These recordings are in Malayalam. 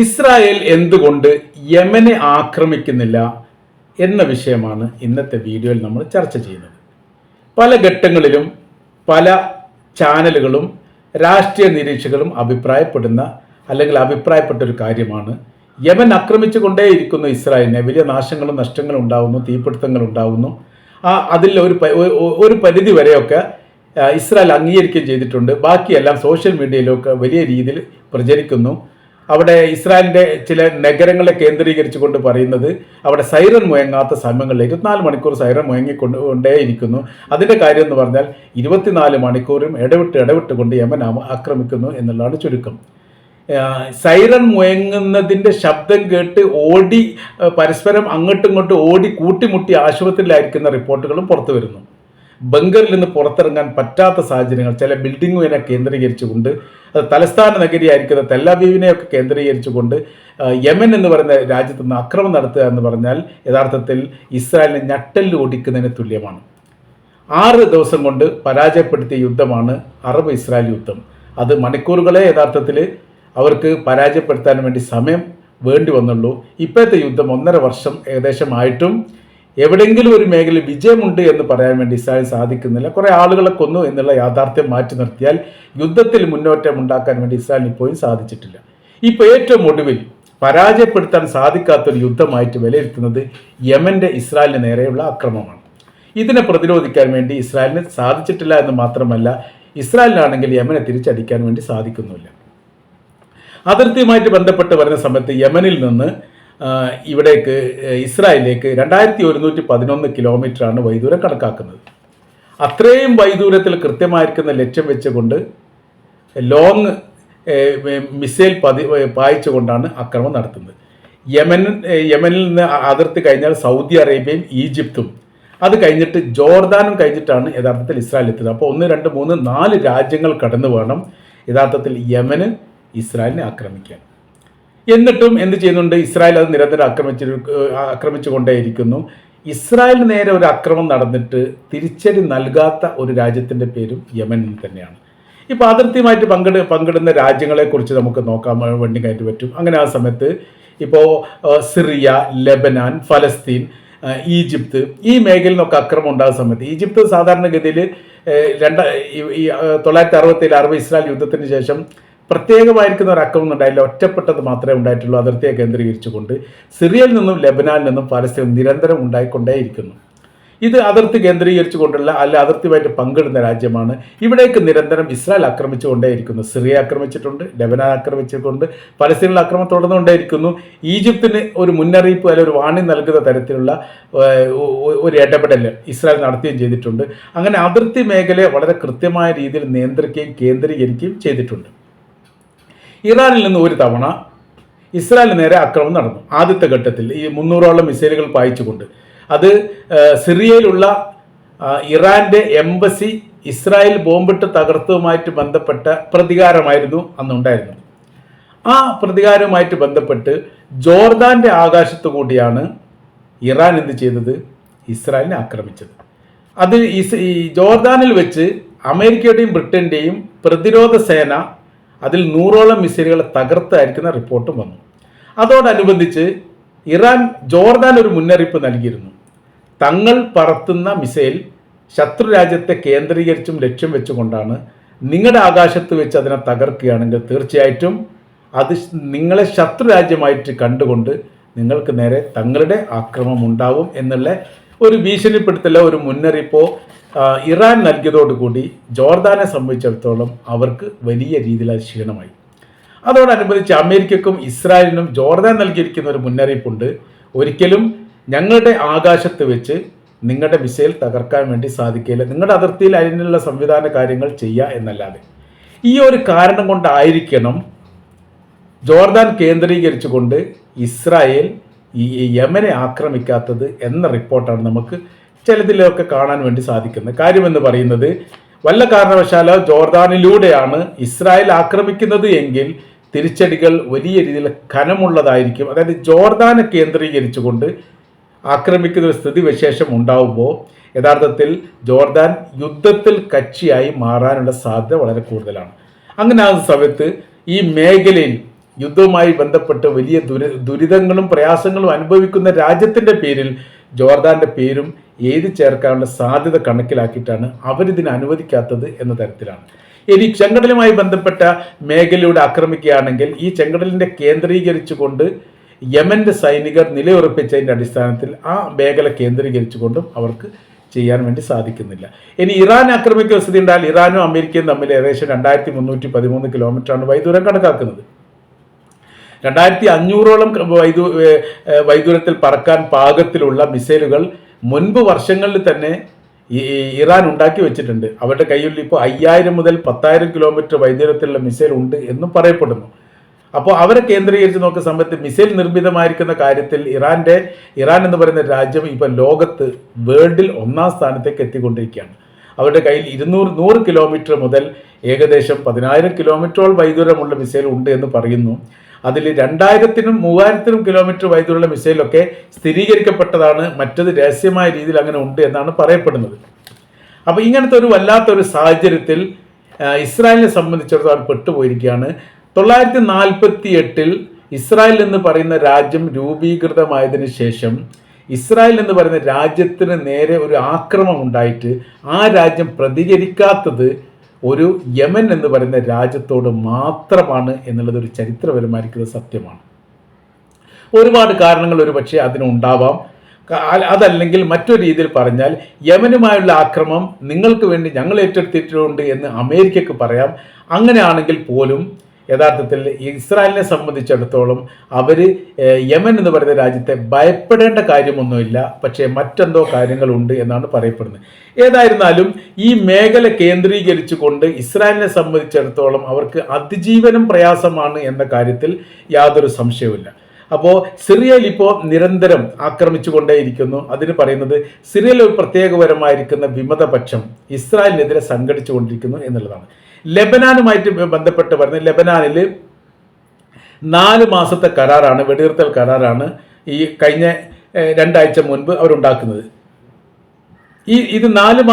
ഇസ്രായേൽ എന്തുകൊണ്ട് യമനെ ആക്രമിക്കുന്നില്ല എന്ന വിഷയമാണ് ഇന്നത്തെ വീഡിയോയിൽ നമ്മൾ ചർച്ച ചെയ്യുന്നത്. പല ഘട്ടങ്ങളിലും പല ചാനലുകളും രാഷ്ട്രീയ നിരീക്ഷകരും അഭിപ്രായപ്പെട്ട ഒരു കാര്യമാണ് യമൻ ആക്രമിച്ചു കൊണ്ടേയിരിക്കുന്നു ഇസ്രായേലിനെ. വലിയ നാശങ്ങളും നഷ്ടങ്ങളും ഉണ്ടാകുന്നു, തീപിടുത്തങ്ങൾ ഉണ്ടാകുന്നു. അതിൽ ഒരു പരിധി വരെയൊക്കെ ഇസ്രായേൽ അംഗീകരിക്കുകയും ചെയ്തിട്ടുണ്ട്. ബാക്കിയെല്ലാം സോഷ്യൽ മീഡിയയിലൊക്കെ വലിയ രീതിയിൽ പ്രചരിക്കുന്നു. അവിടെ ഇസ്രായേലിൻ്റെ ചില നഗരങ്ങളെ കേന്ദ്രീകരിച്ചുകൊണ്ട് പറയുന്നത് അവിടെ സൈറൻ മുഴങ്ങാത്ത സമയങ്ങളിൽ 24 മണിക്കൂർ സൈറൻ മുഴങ്ങിക്കൊണ്ടേയിരിക്കുന്നു. അതിൻ്റെ കാര്യം എന്ന് പറഞ്ഞാൽ 24 മണിക്കൂറും ഇടവിട്ടുകൊണ്ട് യമൻ ആക്രമിക്കുന്നു എന്നുള്ളതാണ് ചുരുക്കം. സൈറൻ മുഴങ്ങുന്നതിൻ്റെ ശബ്ദം കേട്ട് ഓടി പരസ്പരം അങ്ങോട്ടും ഇങ്ങോട്ടും ഓടി കൂട്ടിമുട്ടി ആശുപത്രിയിലായിരിക്കുന്ന റിപ്പോർട്ടുകളും പുറത്തു വരുന്നു. ബങ്കറിൽ നിന്ന് പുറത്തിറങ്ങാൻ പറ്റാത്ത സാഹചര്യങ്ങൾ ചില ബിൽഡിങ്ങുവിനെ കേന്ദ്രീകരിച്ചുകൊണ്ട്, അത് തലസ്ഥാന നഗരിയായിരിക്കുന്ന തെല്ലവീവിനെയൊക്കെ കേന്ദ്രീകരിച്ചുകൊണ്ട് യമൻ എന്ന് പറയുന്ന രാജ്യത്ത് നിന്ന് ആക്രമണം നടത്തുക എന്ന് പറഞ്ഞാൽ യഥാർത്ഥത്തിൽ ഇസ്രായേലിനെ ഞെട്ടലിൽ ഓടിക്കുന്നതിന് തുല്യമാണ്. 6 ദിവസം കൊണ്ട് പരാജയപ്പെടുത്തിയ യുദ്ധമാണ് അറബ് ഇസ്രായേൽ യുദ്ധം. അത് മണിക്കൂറുകളെ യഥാർത്ഥത്തിൽ അവർക്ക് പരാജയപ്പെടുത്താൻ വേണ്ടി സമയം വേണ്ടി വന്നുള്ളൂ. ഇപ്പോഴത്തെ യുദ്ധം 1.5 വർഷം ഏകദേശം ആയിട്ടും എവിടെയെങ്കിലും ഒരു മേഖലയിൽ വിജയമുണ്ട് എന്ന് പറയാൻ വേണ്ടി ഇസ്രായേൽ സാധിക്കുന്നില്ല. കുറേ ആളുകളെ കൊന്നു എന്നുള്ള യാഥാർത്ഥ്യം മാറ്റി നിർത്തിയാൽ യുദ്ധത്തിൽ മുന്നോട്ടം ഉണ്ടാക്കാൻ വേണ്ടി ഇസ്രായേലിന് ഇപ്പോഴും സാധിച്ചിട്ടില്ല. ഇപ്പോൾ ഏറ്റവും ഒടുവിൽ പരാജയപ്പെടുത്താൻ സാധിക്കാത്തൊരു യുദ്ധമായിട്ട് വിലയിരുത്തുന്നത് യമൻ്റെ ഇസ്രായേലിന് നേരെയുള്ള ആക്രമണമാണ്. ഇതിനെ പ്രതിരോധിക്കാൻ വേണ്ടി ഇസ്രായേലിന് സാധിച്ചിട്ടില്ല എന്ന് മാത്രമല്ല, ഇസ്രായേലിനാണെങ്കിൽ യമനെ തിരിച്ചടിക്കാൻ വേണ്ടി സാധിക്കുന്നില്ല. അതിർത്തിയുമായിട്ട് ബന്ധപ്പെട്ട് വരുന്ന സമയത്ത് യമനിൽ നിന്ന് ഇവിടേക്ക് ഇസ്രായേലിലേക്ക് 2111 കിലോമീറ്ററാണ് വൈദൂരം കണക്കാക്കുന്നത്. അത്രയും വൈദൂരത്തിൽ കൃത്യമായിരിക്കുന്ന ലക്ഷ്യം വെച്ചുകൊണ്ട് ലോങ് മിസൈൽ പായിച്ചുകൊണ്ടാണ് ആക്രമണം നടത്തുന്നത്. യമനിൽ നിന്ന് അതിർത്തി കഴിഞ്ഞാൽ സൗദി അറേബ്യയും ഈജിപ്തും, അത് കഴിഞ്ഞിട്ട് ജോർദാനും കഴിഞ്ഞിട്ടാണ് യഥാർത്ഥത്തിൽ ഇസ്രായേൽ എത്തുന്നത്. അപ്പോൾ 1, 2, 3, 4 രാജ്യങ്ങൾ കടന്നു വേണം യഥാർത്ഥത്തിൽ യമന് ഇസ്രായേലിനെ ആക്രമിക്കാൻ. എന്നിട്ടും എന്ത് ചെയ്യുന്നുണ്ട്? ഇസ്രായേൽ അത് നിരന്തരം ആക്രമിച്ചു കൊണ്ടേയിരിക്കുന്നു. ഇസ്രായേലിന് നേരെ ഒരു ആക്രമണം നടന്നിട്ട് തിരിച്ചടി നൽകാത്ത ഒരു രാജ്യത്തിൻ്റെ പേരും യമൻ തന്നെയാണ്. ഇപ്പോൾ അതിർത്തിയുമായിട്ട് പങ്കിടുന്ന രാജ്യങ്ങളെക്കുറിച്ച് നമുക്ക് നോക്കാൻ വേണ്ടി കയറ്റി പറ്റും. അങ്ങനെ ആ സമയത്ത് ഇപ്പോൾ സിറിയ, ലെബനാൻ, ഫലസ്തീൻ, ഈജിപ്ത്, ഈ മേഖലയിൽ നിന്നൊക്കെ ആക്രമണം ഉണ്ടാകുന്ന സമയത്ത് ഈജിപ്ത് സാധാരണഗതിയിൽ 1967 അറബ് ഇസ്രായേൽ യുദ്ധത്തിന് ശേഷം പ്രത്യേകമായിരിക്കുന്ന ഒരു ആക്രമണം ഉണ്ടായില്ല, ഒറ്റപ്പെട്ടത് മാത്രമേ ഉണ്ടായിട്ടുള്ളൂ അതിർത്തിയെ കേന്ദ്രീകരിച്ചുകൊണ്ട്. സിറിയയിൽ നിന്നും ലെബനാനിൽ നിന്നും പലസ്തീൻ നിരന്തരം ഉണ്ടായിക്കൊണ്ടേയിരിക്കുന്നു. ഇത് അതിർത്തി കേന്ദ്രീകരിച്ചുകൊണ്ടുള്ള അതിർത്തിയുമായിട്ട് പങ്കിടുന്ന രാജ്യമാണ്. ഇവിടേക്ക് നിരന്തരം ഇസ്രായേൽ ആക്രമിച്ചുകൊണ്ടേയിരിക്കുന്നു. സിറിയ ആക്രമിച്ചിട്ടുണ്ട്, ലെബനാൻ ആക്രമിച്ചിട്ടുണ്ട്, പലസ്തീനിൽ ആക്രമണം തുടർന്നുകൊണ്ടേയിരിക്കുന്നു. ഈജിപ്തിന് ഒരു മുന്നറിയിപ്പ് ഒരു വാണിംഗ് നൽകുന്ന തരത്തിലുള്ള ഒരു ഇടപെടൽ ഇസ്രായേൽ നടത്തുകയും ചെയ്തിട്ടുണ്ട്. അങ്ങനെ അതിർത്തി മേഖലയെ വളരെ കൃത്യമായ രീതിയിൽ നിയന്ത്രിക്കുകയും കേന്ദ്രീകരിക്കുകയും ചെയ്തിട്ടുണ്ട്. ഇറാനിൽ നിന്ന് ഒരു തവണ ഇസ്രായേലിന് നേരെ ആക്രമണം നടന്നു. ആദ്യത്തെ ഘട്ടത്തിൽ ഈ 300ഓളം മിസൈലുകൾ പായിച്ചുകൊണ്ട്. അത് സിറിയയിലുള്ള ഇറാന്റെ എംബസി ഇസ്രായേൽ ബോംബിട്ട് തകർത്തതുമായിട്ട് ബന്ധപ്പെട്ട പ്രതികാരമായിരുന്നു അന്നുണ്ടായിരുന്നത്. ആ പ്രതികാരവുമായിട്ട് ബന്ധപ്പെട്ട് ജോർദാന്റെ ആകാശത്തു കൂടിയാണ് ഇറാൻ എന്ത് ചെയ്തത്? ഇസ്രായേലിനെ ആക്രമിച്ചത്. അത് ഈ ജോർദാനിൽ വെച്ച് അമേരിക്കയുടെയും ബ്രിട്ടന്റെയും പ്രതിരോധ സേന അതിൽ 100ഓളം മിസൈലുകളെ തകർത്തായിരിക്കുന്ന റിപ്പോർട്ടും വന്നു. അതോടനുബന്ധിച്ച് ഇറാൻ ജോർദാൻ ഒരു മുന്നറിയിപ്പ് നൽകിയിരുന്നു. തങ്ങൾ പറത്തുന്ന മിസൈൽ ശത്രു രാജ്യത്തെ കേന്ദ്രീകരിച്ചും ലക്ഷ്യം വെച്ചുകൊണ്ടാണ്. നിങ്ങളുടെ ആകാശത്ത് വെച്ച് അതിനെ തകർക്കുകയാണെങ്കിൽ തീർച്ചയായിട്ടും അത് നിങ്ങളെ ശത്രു രാജ്യമായിട്ട് കണ്ടുകൊണ്ട് നിങ്ങൾക്ക് നേരെ തങ്ങളുടെ ആക്രമണം ഉണ്ടാവും എന്നുള്ള ഒരു ഭീഷണിപ്പെടുത്തലോ ഒരു മുന്നറിയിപ്പോ ഇറാൻ നൽകിയതോടുകൂടി ജോർദാനെ സംബന്ധിച്ചിടത്തോളം അവർക്ക് വലിയ രീതിയിൽ അത് ക്ഷീണമായി. അതോടനുബന്ധിച്ച് അമേരിക്കക്കും ഇസ്രായേലിനും ജോർദാൻ നൽകിയിരിക്കുന്ന ഒരു മുന്നറിയിപ്പുണ്ട്. ഒരിക്കലും ഞങ്ങളുടെ ആകാശത്ത് വെച്ച് നിങ്ങളുടെ മിസൈൽ തകർക്കാൻ വേണ്ടി സാധിക്കില്ല, നിങ്ങളുടെ അതിർത്തിയിൽ അതിനുള്ള സംവിധാന കാര്യങ്ങൾ ചെയ്യുക എന്നല്ലാതെ. ഈ ഒരു കാരണം കൊണ്ടായിരിക്കണം ജോർദാൻ കേന്ദ്രീകരിച്ചുകൊണ്ട് ഇസ്രായേൽ ഈ യമനെ ആക്രമിക്കാത്തത് എന്ന റിപ്പോർട്ടാണ് നമുക്ക് ചിലതിലൊക്കെ കാണാൻ വേണ്ടി സാധിക്കുന്നത്. കാര്യമെന്ന് പറയുന്നത്, വല്ല കാരണവശാലോ ജോർദാനിലൂടെയാണ് ഇസ്രായേൽ ആക്രമിക്കുന്നത് എങ്കിൽ തിരിച്ചടികൾ വലിയ രീതിയിൽ കനമുള്ളതായിരിക്കും. അതായത് ജോർദാനെ കേന്ദ്രീകരിച്ചുകൊണ്ട് ആക്രമിക്കുന്ന ഒരു സ്ഥിതിവിശേഷം ഉണ്ടാവുമ്പോൾ യഥാർത്ഥത്തിൽ ജോർദാൻ യുദ്ധത്തിൽ കക്ഷിയായി മാറാനുള്ള സാധ്യത വളരെ കൂടുതലാണ്. അങ്ങനെ ആ സമയത്ത് ഈ മേഖലയിൽ യുദ്ധവുമായി ബന്ധപ്പെട്ട് വലിയ ദുരിതങ്ങളും പ്രയാസങ്ങളും അനുഭവിക്കുന്ന രാജ്യത്തിൻ്റെ പേരിൽ ജോർദാൻ്റെ പേരും എഴുതി ചേർക്കാനുള്ള സാധ്യത കണക്കിലാക്കിയിട്ടാണ് അവരിതിനെ അനുവദിക്കാത്തത് എന്ന തരത്തിലാണ്. ഇനി ചെങ്കടലുമായി ബന്ധപ്പെട്ട മേഖലയുടെ ആക്രമിക്കുകയാണെങ്കിൽ ഈ ചെങ്കടലിൻ്റെ കേന്ദ്രീകരിച്ചുകൊണ്ട് യമൻ്റെ സൈനികർ നിലയുറപ്പിച്ചതിൻ്റെ അടിസ്ഥാനത്തിൽ ആ മേഖല കേന്ദ്രീകരിച്ചുകൊണ്ടും അവർക്ക് ചെയ്യാൻ വേണ്ടി സാധിക്കുന്നില്ല. ഇനി ഇറാൻ ആക്രമിക്കുന്ന സ്ഥിതി ഉണ്ടായാൽ ഇറാനും അമേരിക്കയും തമ്മിൽ ഏകദേശം 2313 കിലോമീറ്ററാണ് വൈദൂരം കണക്കാക്കുന്നത്. 2500ഓളം വൈദൂരത്തിൽ പറക്കാൻ പാകത്തിലുള്ള മിസൈലുകൾ മുൻപ് വർഷങ്ങളിൽ തന്നെ ഇറാൻ ഉണ്ടാക്കി വെച്ചിട്ടുണ്ട്. അവരുടെ കയ്യിൽ ഇപ്പോൾ 5000 മുതൽ 10,000 കിലോമീറ്റർ വൈദൂരത്തിലുള്ള മിസൈൽ ഉണ്ട് എന്നും പറയപ്പെടുന്നു. അപ്പോൾ അവരെ കേന്ദ്രീകരിച്ച് നോക്കുന്ന സമയത്ത് മിസൈൽ നിർമ്മിതമായിരിക്കുന്ന കാര്യത്തിൽ ഇറാൻ എന്ന് പറയുന്ന രാജ്യം ഇപ്പോൾ ലോകത്ത് വേൾഡിൽ 1ാം സ്ഥാനത്തേക്ക് എത്തിക്കൊണ്ടിരിക്കുകയാണ്. അവരുടെ കയ്യിൽ 100 കിലോമീറ്റർ മുതൽ ഏകദേശം 10,000 കിലോമീറ്ററോളം വൈദൂരമുള്ള മിസൈൽ ഉണ്ട് എന്ന് പറയുന്നു. അതിൽ 2000-നും 3000-നും കിലോമീറ്റർ വൈദൂരമുള്ള മിസൈലൊക്കെ സ്ഥിരീകരിക്കപ്പെട്ടതാണ്, മറ്റത് രഹസ്യമായ രീതിയിൽ അങ്ങനെ ഉണ്ട് എന്നാണ് പറയപ്പെടുന്നത്. അപ്പോൾ ഇങ്ങനത്തെ ഒരു വല്ലാത്തൊരു സാഹചര്യത്തിൽ ഇസ്രായേലിനെ സംബന്ധിച്ചിടത്തോളം പെട്ടുപോയിരിക്കുകയാണ്. 948 ഇസ്രായേൽ എന്ന് പറയുന്ന രാജ്യം രൂപീകൃതമായതിനു ശേഷം ഇസ്രായേൽ എന്ന് പറയുന്ന രാജ്യത്തിന് നേരെ ഒരു ആക്രമണം ഉണ്ടായിട്ട് ആ രാജ്യം പ്രതികരിക്കാത്തത് ഒരു യമൻ എന്ന് പറയുന്ന രാജ്യത്തോട് മാത്രമാണ് എന്നുള്ളത് ഒരു ചരിത്രപരമായിരിക്കുന്ന സത്യമാണ്. ഒരുപാട് കാരണങ്ങൾ ഒരു പക്ഷേ അതിനുണ്ടാവാം. അതല്ലെങ്കിൽ മറ്റൊരു രീതിയിൽ പറഞ്ഞാൽ യമനുമായുള്ള ആക്രമണം നിങ്ങൾക്ക് വേണ്ടി ഞങ്ങൾ ഏറ്റെടുത്തിട്ടുണ്ട് എന്ന് അമേരിക്കക്ക് പറയാം. അങ്ങനെയാണെങ്കിൽ പോലും യഥാർത്ഥത്തിൽ ഇസ്രായേലിനെ സംബന്ധിച്ചിടത്തോളം അവർ യമൻ എന്ന് പറയുന്ന രാജ്യത്തെ ഭയപ്പെടേണ്ട കാര്യമൊന്നുമില്ല, പക്ഷേ മറ്റെന്തോ കാര്യങ്ങളുണ്ട് എന്നാണ് പറയപ്പെടുന്നത്. ഏതായിരുന്നാലും ഈ മേഖല കേന്ദ്രീകരിച്ചുകൊണ്ട് ഇസ്രായേലിനെ സംബന്ധിച്ചിടത്തോളം അവർക്ക് അതിജീവനം പ്രയാസമാണ് എന്ന കാര്യത്തിൽ യാതൊരു സംശയവുമില്ല. അപ്പോൾ സിറിയയിൽ ഇപ്പോൾ നിരന്തരം ആക്രമിച്ചുകൊണ്ടേയിരിക്കുന്നു. അതിന് പറയുന്നത് സിറിയയിൽ ഒരു പ്രത്യേകപരമായിരിക്കുന്ന വിമതപക്ഷം ഇസ്രായേലിനെതിരെ സംഘടിച്ചുകൊണ്ടിരിക്കുന്നു എന്നുള്ളതാണ്. ലെബനാനുമായിട്ട് ബന്ധപ്പെട്ട് പറയുന്നത് ലെബനാനിൽ 4 മാസത്തെ കരാറാണ്, വെടിനിർത്തൽ കരാറാണ് ഈ കഴിഞ്ഞ 2 ആഴ്ച മുൻപ് അവരുണ്ടാക്കുന്നത്. ഇത് 4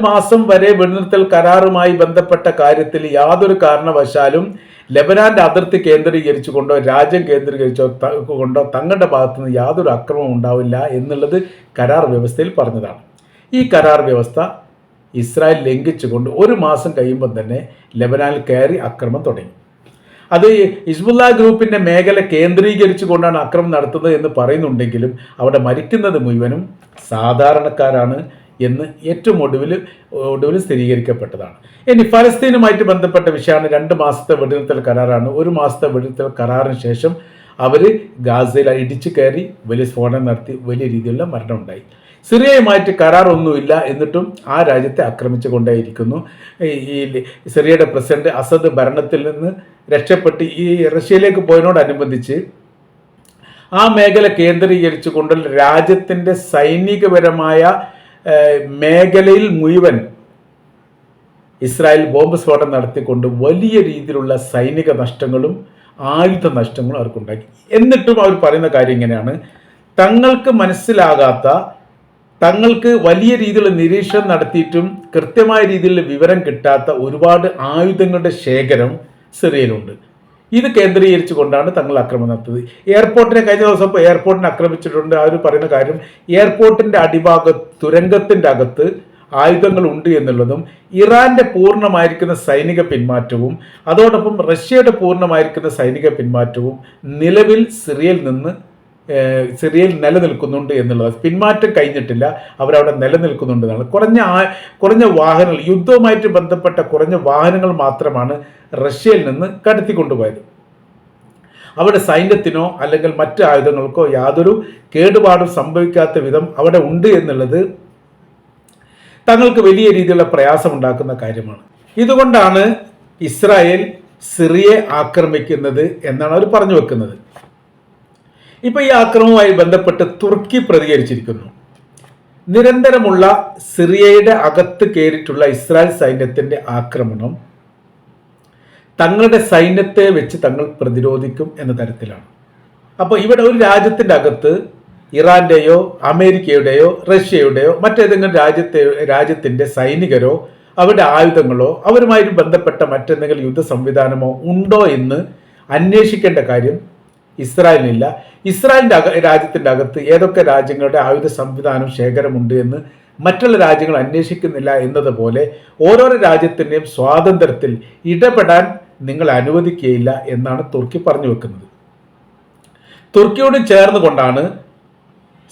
മാസം വരെ വെടിനിർത്തൽ കരാറുമായി ബന്ധപ്പെട്ട കാര്യത്തിൽ യാതൊരു കാരണവശാലും ലെബനാന്റെ അതിർത്തി കേന്ദ്രീകരിച്ചുകൊണ്ടോ രാജ്യം കേന്ദ്രീകരിച്ചുകൊണ്ടോ തങ്ങളുടെ ഭാഗത്തുനിന്ന് യാതൊരു അക്രമം ഉണ്ടാവില്ല എന്നുള്ളത് കരാർ വ്യവസ്ഥയിൽ പറഞ്ഞതാണ്. ഈ കരാർ വ്യവസ്ഥ ഇസ്രായേൽ ലംഘിച്ചുകൊണ്ട് 1 മാസം കഴിയുമ്പോൾ തന്നെ ലെബനാനിൽ കയറി ആക്രമണം തുടങ്ങി. അത് ഹിസ്ബുള്ള ഗ്രൂപ്പിൻ്റെ മേഖല കേന്ദ്രീകരിച്ചുകൊണ്ടാണ് ആക്രമണം നടത്തുന്നത് എന്ന് പറയുന്നുണ്ടെങ്കിലും അവിടെ മരിക്കുന്നത് മുഴുവനും സാധാരണക്കാരാണ് എന്ന് ഏറ്റവും ഒടുവിൽ സ്ഥിരീകരിക്കപ്പെട്ടതാണ്. ഇനി ഫലസ്തീനുമായിട്ട് ബന്ധപ്പെട്ട വിഷയമാണ്. 2 മാസത്തെ വെടിനിർത്തൽ കരാറാണ്. 1 മാസത്തെ വെടിനിർത്തൽ കരാറിന് ശേഷം അവർ ഗാസയിൽ ഇടിച്ചു കയറി വലിയ സ്ഫോടനം നടത്തി വലിയ രീതിയിലുള്ള മരണം ഉണ്ടായി. സിറിയയുമായിട്ട് കരാറൊന്നുമില്ല, എന്നിട്ടും ആ രാജ്യത്തെ ആക്രമിച്ചു കൊണ്ടേയിരിക്കുന്നു. ഈ സിറിയയുടെ പ്രസിഡന്റ് അസദ് ഭരണത്തിൽ നിന്ന് രക്ഷപ്പെട്ട് ഈ റഷ്യയിലേക്ക് പോയതിനോടനുബന്ധിച്ച് ആ മേഖല കേന്ദ്രീകരിച്ചുകൊണ്ട് രാജ്യത്തിൻ്റെ സൈനികപരമായ മേഖലയിൽ മുഴുവൻ ഇസ്രായേൽ ബോംബ് സ്ഫോടനം നടത്തിക്കൊണ്ട് വലിയ രീതിയിലുള്ള സൈനിക നഷ്ടങ്ങളും ആയുധ നഷ്ടങ്ങളും അവർക്കുണ്ടാക്കി. എന്നിട്ടും അവർ പറയുന്ന കാര്യം ഇങ്ങനെയാണ്: തങ്ങൾക്ക് മനസ്സിലാകാത്ത, തങ്ങൾക്ക് വലിയ രീതിയിലുള്ള നിരീക്ഷണം നടത്തിയിട്ടും കൃത്യമായ രീതിയിലുള്ള വിവരം കിട്ടാത്ത ഒരുപാട് ആയുധങ്ങളുടെ ശേഖരം സിറിയയിലുണ്ട്. ഇത് കേന്ദ്രീകരിച്ചു കൊണ്ടാണ് തങ്ങൾ ആക്രമണം നടത്തുന്നത്. എയർപോർട്ടിനെ കഴിഞ്ഞ ദിവസം ഇപ്പോൾ എയർപോർട്ടിനെ ആക്രമിച്ചിട്ടുണ്ട്. അവർ പറയുന്ന കാര്യം എയർപോർട്ടിൻ്റെ തുരങ്കത്തിൻ്റെ അകത്ത് ആയുധങ്ങൾ ഉണ്ട് എന്നുള്ളതും ഇറാന്റെ പൂർണ്ണമായിരിക്കുന്ന സൈനിക പിന്മാറ്റവും അതോടൊപ്പം റഷ്യയുടെ പൂർണ്ണമായിരിക്കുന്ന സൈനിക പിന്മാറ്റവും നിലവിൽ സിറിയയിൽ നിലനിൽക്കുന്നുണ്ട് എന്നുള്ളത്. പിന്മാറ്റം കഴിഞ്ഞിട്ടില്ല, അവരവിടെ നിലനിൽക്കുന്നുണ്ടെന്നാണ്. കുറഞ്ഞ വാഹനങ്ങൾ, യുദ്ധവുമായിട്ട് ബന്ധപ്പെട്ട കുറഞ്ഞ വാഹനങ്ങൾ മാത്രമാണ് റഷ്യയിൽ നിന്ന് കടത്തിക്കൊണ്ടുപോയത്. അവിടെ സൈന്യത്തിനോ അല്ലെങ്കിൽ മറ്റ് ആയുധങ്ങൾക്കോ യാതൊരു കേടുപാടും സംഭവിക്കാത്ത വിധം അവിടെ ഉണ്ട് എന്നുള്ളത് തങ്ങൾക്ക് വലിയ രീതിയിലുള്ള പ്രയാസമുണ്ടാക്കുന്ന കാര്യമാണ്. ഇതുകൊണ്ടാണ് ഇസ്രായേൽ സിറിയയെ ആക്രമിക്കുന്നത് എന്നാണ് അവർ പറഞ്ഞു വെക്കുന്നത്. ഇപ്പോൾ ഈ ആക്രമണവുമായി ബന്ധപ്പെട്ട് തുർക്കി പ്രതികരിച്ചിരിക്കുന്നു. നിരന്തരമുള്ള സിറിയയുടെ അകത്ത് കയറിയിട്ടുള്ള ഇസ്രായേൽ സൈന്യത്തിൻ്റെ ആക്രമണം തങ്ങളുടെ സൈന്യത്തെ വെച്ച് തങ്ങൾ പ്രതിരോധിക്കും എന്ന തരത്തിലാണ്. അപ്പോൾ ഇവിടെ ഒരു രാജ്യത്തിൻ്റെ അകത്ത് ഇറാന്റെയോ അമേരിക്കയുടെയോ റഷ്യയുടെയോ മറ്റേതെങ്കിലും രാജ്യത്തിൻ്റെ സൈനികരോ അവരുടെ ആയുധങ്ങളോ അവരുമായി ബന്ധപ്പെട്ട മറ്റെന്തെങ്കിലും യുദ്ധ സംവിധാനമോ ഉണ്ടോ എന്ന് അന്വേഷിക്കേണ്ട കാര്യം ഇസ്രായേലിനില്ല. ഇസ്രായേലിൻ്റെ രാജ്യത്തിൻ്റെ അകത്ത് ഏതൊക്കെ രാജ്യങ്ങളുടെ ആയുധ സംവിധാനം ശേഖരമുണ്ട് എന്ന് മറ്റുള്ള രാജ്യങ്ങൾ അന്വേഷിക്കുന്നില്ല എന്നതുപോലെ ഓരോരോ രാജ്യത്തിൻ്റെയും സ്വാതന്ത്ര്യത്തിൽ ഇടപെടാൻ നിങ്ങൾ അനുവദിക്കുകയില്ല എന്നാണ് തുർക്കി പറഞ്ഞു വെക്കുന്നത്. തുർക്കിയോട് ചേർന്നുകൊണ്ടാണ്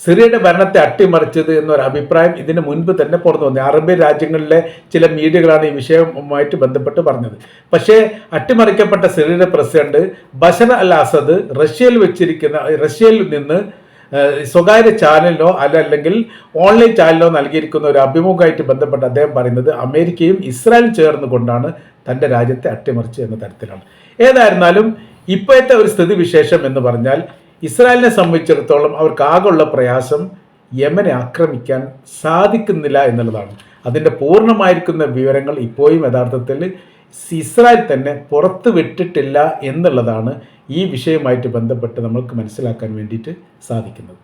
സിറിയയുടെ ഭരണത്തെ അട്ടിമറിച്ചത് എന്നൊരു അഭിപ്രായം ഇതിന് മുൻപ് തന്നെ പുറത്തു വന്നത്. അറേബ്യൻ രാജ്യങ്ങളിലെ ചില മീഡിയകളാണ് ഈ വിഷയവുമായിട്ട് ബന്ധപ്പെട്ട് പറഞ്ഞത്. പക്ഷേ അട്ടിമറിക്കപ്പെട്ട സിറിയയുടെ പ്രസിഡന്റ് ബഷർ അൽ അസദ് റഷ്യയിൽ നിന്ന് സ്വകാര്യ ചാനലിനോ അല്ലെങ്കിൽ ഓൺലൈൻ ചാനലിനോ നൽകിയിരിക്കുന്ന ഒരു അഭിമുഖമായിട്ട് ബന്ധപ്പെട്ട് അദ്ദേഹം പറയുന്നത് അമേരിക്കയും ഇസ്രായേലും ചേർന്നുകൊണ്ടാണ് തൻ്റെ രാജ്യത്തെ അട്ടിമറിച്ചത് എന്ന തരത്തിലാണ്. ഏതായിരുന്നാലും ഇപ്പോഴത്തെ ഒരു സ്ഥിതിവിശേഷം എന്ന് പറഞ്ഞാൽ ഇസ്രായേലിനെ സംബന്ധിച്ചിടത്തോളം അവർക്ക് ആകെയുള്ള പ്രയാസം യമനെ ആക്രമിക്കാൻ സാധിക്കുന്നില്ല എന്നുള്ളതാണ്. അതിൻ്റെ പൂർണ്ണമായിരിക്കുന്ന വിവരങ്ങൾ ഇപ്പോഴും യഥാർത്ഥത്തിൽ ഇസ്രായേൽ തന്നെ പുറത്തു വിട്ടിട്ടില്ല എന്നുള്ളതാണ് ഈ വിഷയവുമായിട്ട് ബന്ധപ്പെട്ട് നമ്മൾക്ക് മനസ്സിലാക്കാൻ വേണ്ടിയിട്ട് സാധിക്കുന്നത്.